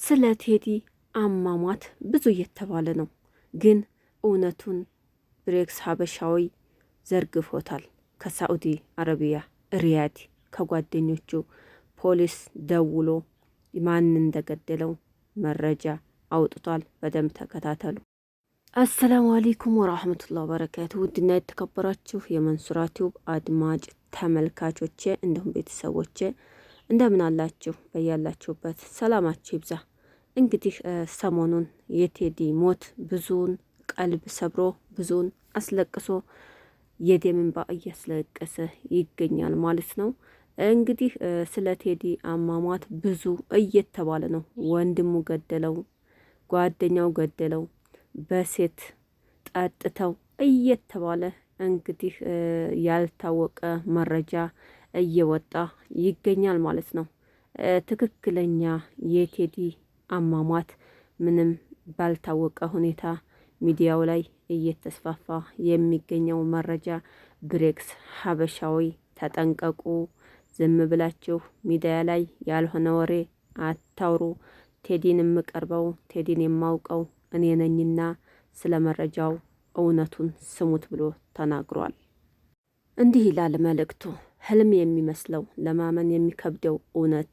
ስለ ቴዲ አሟሟት ብዙ እየተባለ ነው፣ ግን እውነቱን ብሬክስ ሀበሻዊ ዘርግፎታል። ከሳዑዲ አረቢያ ሪያድ ከጓደኞቹ ፖሊስ ደውሎ ማን እንደገደለው መረጃ አውጥቷል። በደንብ ተከታተሉ። አሰላሙ አለይኩም ወራህመቱላሂ ወበረካቱ። ውድና የተከበራችሁ የመንሱራ ቲዩብ አድማጭ ተመልካቾቼ እንዲሁም ቤተሰቦቼ እንደምን አላችሁ? በያላችሁበት ሰላማችሁ ይብዛ። እንግዲህ ሰሞኑን የቴዲ ሞት ብዙውን ቀልብ ሰብሮ ብዙውን አስለቅሶ የደም እንባ እያስለቀሰ ይገኛል ማለት ነው። እንግዲህ ስለ ቴዲ አሟሟት ብዙ እየተባለ ነው። ወንድሙ ገደለው፣ ጓደኛው ገደለው፣ በሴት ጠጥተው እየተባለ እንግዲህ ያልታወቀ መረጃ እየወጣ ይገኛል ማለት ነው። ትክክለኛ የቴዲ አሟሟት ምንም ባልታወቀ ሁኔታ ሚዲያው ላይ እየተስፋፋ የሚገኘው መረጃ ብሬክስ ሀበሻዊ ተጠንቀቁ፣ ዝም ብላችሁ ሚዲያ ላይ ያልሆነ ወሬ አታውሩ፣ ቴዲን የምቀርበው ቴዲን የማውቀው እኔ ነኝና ስለ መረጃው እውነቱን ስሙት ብሎ ተናግሯል። እንዲህ ይላል መልእክቱ። ህልም የሚመስለው ለማመን የሚከብደው እውነት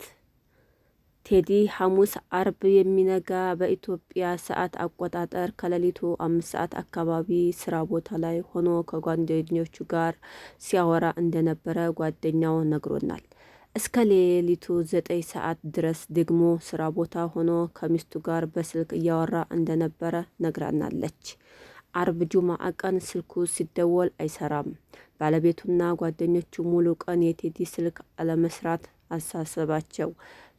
ቴዲ ሐሙስ አርብ የሚነጋ በኢትዮጵያ ሰዓት አቆጣጠር ከሌሊቱ 5 ሰዓት አካባቢ ስራ ቦታ ላይ ሆኖ ከጓደኞቹ ጋር ሲያወራ እንደነበረ ጓደኛው ነግሮናል። እስከ ሌሊቱ 9 ሰዓት ድረስ ደግሞ ስራ ቦታ ሆኖ ከሚስቱ ጋር በስልክ እያወራ እንደነበረ ነግራናለች። አርብ ጁማአ ቀን ስልኩ ሲደወል አይሰራም። ባለቤቱና ጓደኞቹ ሙሉ ቀን የቴዲ ስልክ አለመስራት አሳሰባቸው።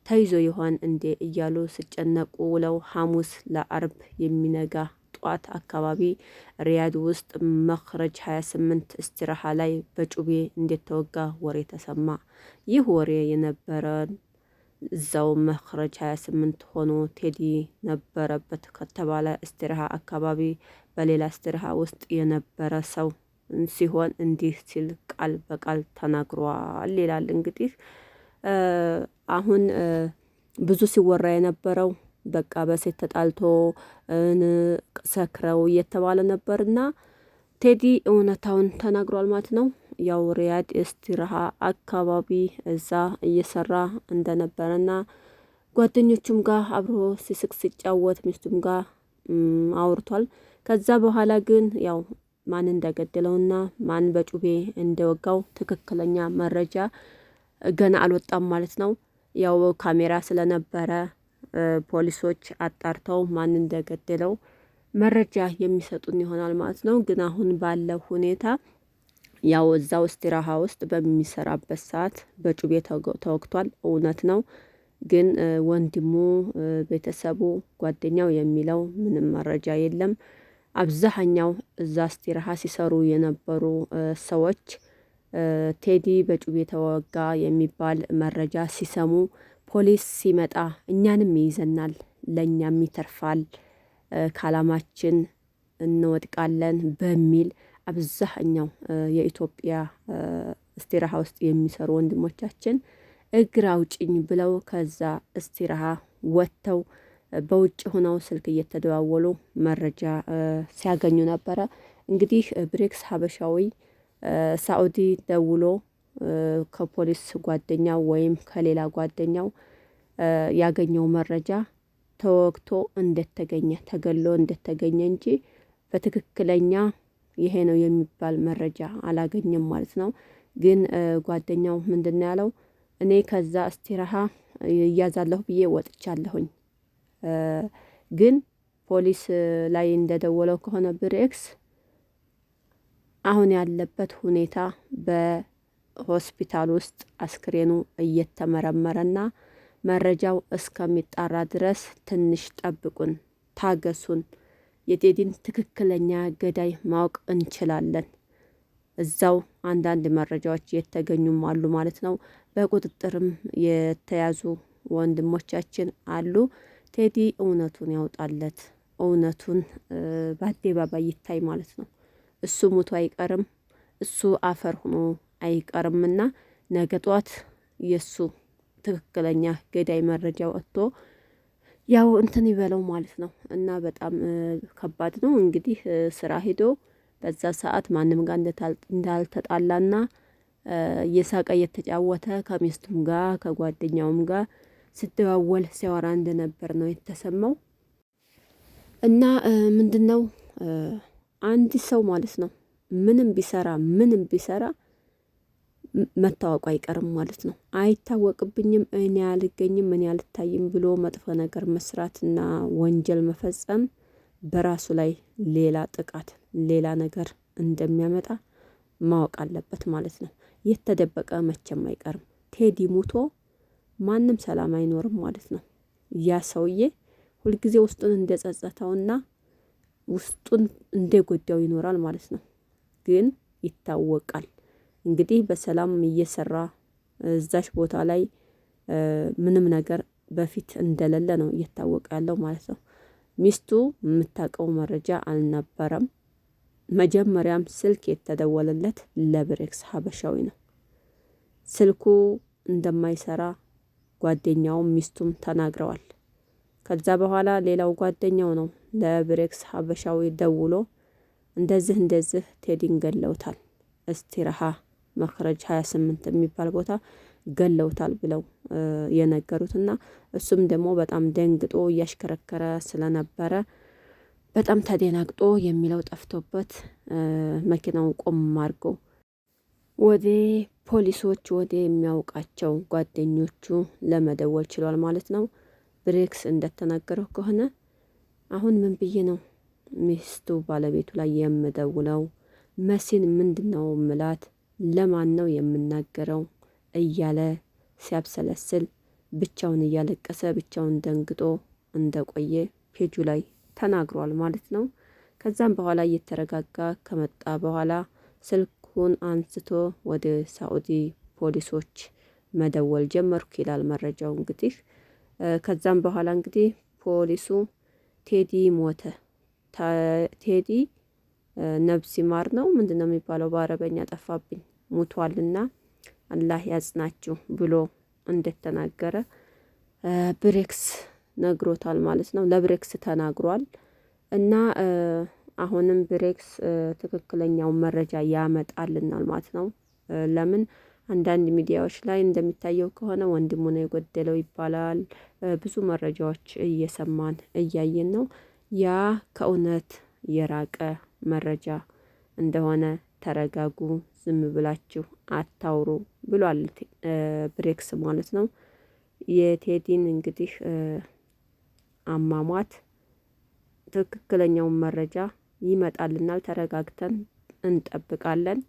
ተይዞ ይሆን እንዴ እያሉ ሲጨነቁ ውለው ሐሙስ ለአርብ የሚነጋ ጧት አካባቢ ሪያድ ውስጥ መክረጅ 28 እስትራሃ ላይ በጩቤ እንደተወጋ ወሬ ተሰማ። ይህ ወሬ የነበረን እዛው መክረጅ 28 ሆኖ ቴዲ ነበረበት ከተባለ እስትራሃ አካባቢ በሌላ እስትራሃ ውስጥ የነበረ ሰው ሲሆን እንዲህ ሲል ቃል በቃል ተናግሯል ይላል። እንግዲህ አሁን ብዙ ሲወራ የነበረው በቃ በሴት ተጣልቶ ሰክረው እየተባለ ነበርና ቴዲ እውነታውን ተናግሯል ማለት ነው። ያው ሪያድ እስትራሃ አካባቢ እዛ እየሰራ እንደነበረና ጓደኞቹም ጋር አብሮ ሲስቅ ሲጫወት ሚስቱም ጋር አውርቷል። ከዛ በኋላ ግን ያው ማን እንደገደለውና ማን በጩቤ እንደወጋው ትክክለኛ መረጃ ገና አልወጣም ማለት ነው። ያው ካሜራ ስለነበረ ፖሊሶች አጣርተው ማን እንደገደለው መረጃ የሚሰጡን ይሆናል ማለት ነው። ግን አሁን ባለው ሁኔታ ያው እዛው እስትራሃ ውስጥ በሚሰራበት ሰዓት በጩቤ ተወግቷል፣ እውነት ነው። ግን ወንድሙ፣ ቤተሰቡ፣ ጓደኛው የሚለው ምንም መረጃ የለም። አብዛኛው እዛ እስትራሃ ሲሰሩ የነበሩ ሰዎች ቴዲ በጩቤ ተወጋ የሚባል መረጃ ሲሰሙ ፖሊስ ሲመጣ እኛንም ይይዘናል፣ ለእኛም ይተርፋል፣ ከዓላማችን እንወድቃለን በሚል አብዛኛው የኢትዮጵያ እስትራሃ ውስጥ የሚሰሩ ወንድሞቻችን እግር አውጭኝ ብለው ከዛ እስትራሃ ወጥተው በውጭ ሆነው ስልክ እየተደዋወሉ መረጃ ሲያገኙ ነበረ። እንግዲህ ብሬክስ ሀበሻዊ ሳዑዲ ደውሎ ከፖሊስ ጓደኛው ወይም ከሌላ ጓደኛው ያገኘው መረጃ ተወግቶ እንደተገኘ ተገሎ እንደተገኘ እንጂ በትክክለኛ ይሄ ነው የሚባል መረጃ አላገኘም ማለት ነው። ግን ጓደኛው ምንድን ነው ያለው? እኔ ከዛ እስትራሃ እያዛለሁ ብዬ ወጥቻለሁኝ። ግን ፖሊስ ላይ እንደደወለው ከሆነ ብሬክስ አሁን ያለበት ሁኔታ በሆስፒታል ውስጥ አስክሬኑ እየተመረመረና መረጃው እስከሚጣራ ድረስ ትንሽ ጠብቁን፣ ታገሱን፣ የቴዲን ትክክለኛ ገዳይ ማወቅ እንችላለን። እዛው አንዳንድ መረጃዎች የተገኙም አሉ ማለት ነው። በቁጥጥርም የተያዙ ወንድሞቻችን አሉ። ቴዲ እውነቱን ያውጣለት፣ እውነቱን በአደባባይ ይታይ ማለት ነው። እሱ ሙቶ አይቀርም፣ እሱ አፈር ሆኖ አይቀርምና ነገ ጧት የሱ ትክክለኛ ገዳይ መረጃ ወጥቶ ያው እንትን ይበለው ማለት ነው። እና በጣም ከባድ ነው እንግዲህ ስራ ሄዶ በዛ ሰዓት ማንም ጋር እንዳልተጣላና እየሳቀ እየተጫወተ ከሚስቱም ጋር ከጓደኛውም ጋር ሲደዋወል ሲያወራ እንደነበር ነው የተሰማው። እና ምንድነው አንድ ሰው ማለት ነው ምንም ቢሰራ መታወቁ አይቀርም ማለት ነው። አይታወቅብኝም፣ እኔ አልገኝም፣ እኔ አልታይም ብሎ መጥፎ ነገር መስራትና ወንጀል መፈጸም በራሱ ላይ ሌላ ጥቃት፣ ሌላ ነገር እንደሚያመጣ ማወቅ አለበት ማለት ነው። የተደበቀ መቼም አይቀርም። ቴዲ ሙቶ ማንም ሰላም አይኖርም ማለት ነው። ያ ሰውዬ ሁልጊዜ ውስጡን እንደጸጸተውና ውስጡን እንደጎዳው ይኖራል ማለት ነው። ግን ይታወቃል እንግዲህ በሰላም እየሰራ እዛሽ ቦታ ላይ ምንም ነገር በፊት እንደሌለ ነው እየታወቀ ያለው ማለት ነው። ሚስቱ የምታውቀው መረጃ አልነበረም። መጀመሪያም ስልክ የተደወለለት ለብሬክስ ሀበሻዊ ነው። ስልኩ እንደማይሰራ ጓደኛውም ሚስቱም ተናግረዋል። ከዛ በኋላ ሌላው ጓደኛው ነው ለብሬክስ ሀበሻዊ ደውሎ እንደዚህ ቴዲን ገለውታል፣ እስቲራሃ መክረጅ 28 የሚባል ቦታ ገለውታል ብለው የነገሩትና እሱም ደግሞ በጣም ደንግጦ እያሽከረከረ ስለነበረ በጣም ተደናግጦ የሚለው ጠፍቶበት መኪናውን ቆም አድርጎ ወደ ፖሊሶች ወደ የሚያውቃቸው ጓደኞቹ ለመደወል ችሏል ማለት ነው። ብሬክስ እንደተናገረው ከሆነ አሁን ምን ብዬ ነው ሚስቱ ባለቤቱ ላይ የምደውለው? መሲን ምንድነው ምላት? ለማን ነው የምናገረው? እያለ ሲያብሰለስል ብቻውን እያለቀሰ ብቻውን ደንግጦ እንደቆየ ፔጁ ላይ ተናግሯል ማለት ነው። ከዛም በኋላ እየተረጋጋ ከመጣ በኋላ ስልኩን አንስቶ ወደ ሳኡዲ ፖሊሶች መደወል ጀመርኩ ይላል መረጃው እንግዲህ። ከዛም በኋላ እንግዲህ ፖሊሱ ቴዲ ሞተ፣ ቴዲ ነብስ ይማር ነው ምንድነው የሚባለው በአረበኛ ጠፋብኝ፣ ሙቷልና አላህ ያጽናችሁ ብሎ እንደተናገረ ብሬክስ ነግሮታል ማለት ነው። ለብሬክስ ተናግሯል። እና አሁንም ብሬክስ ትክክለኛውን መረጃ ያመጣልናል ማለት ነው። ለምን አንዳንድ ሚዲያዎች ላይ እንደሚታየው ከሆነ ወንድሙ ነው የጎደለው ይባላል። ብዙ መረጃዎች እየሰማን እያየን ነው። ያ ከእውነት የራቀ መረጃ እንደሆነ ተረጋጉ፣ ዝም ብላችሁ አታውሩ ብሏል ብሬክስ ማለት ነው። የቴዲን እንግዲህ አሟሟት ትክክለኛውን መረጃ ይመጣልናል። ተረጋግተን እንጠብቃለን።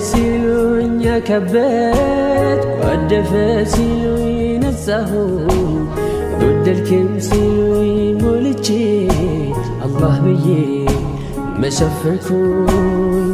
ሲሉኝ ከበት ወደፈ ሲሉኝ ነጻሁ ጎደልክም ሲሉኝ ሞልቼ አላህ ብዬ መሸፈንኩኝ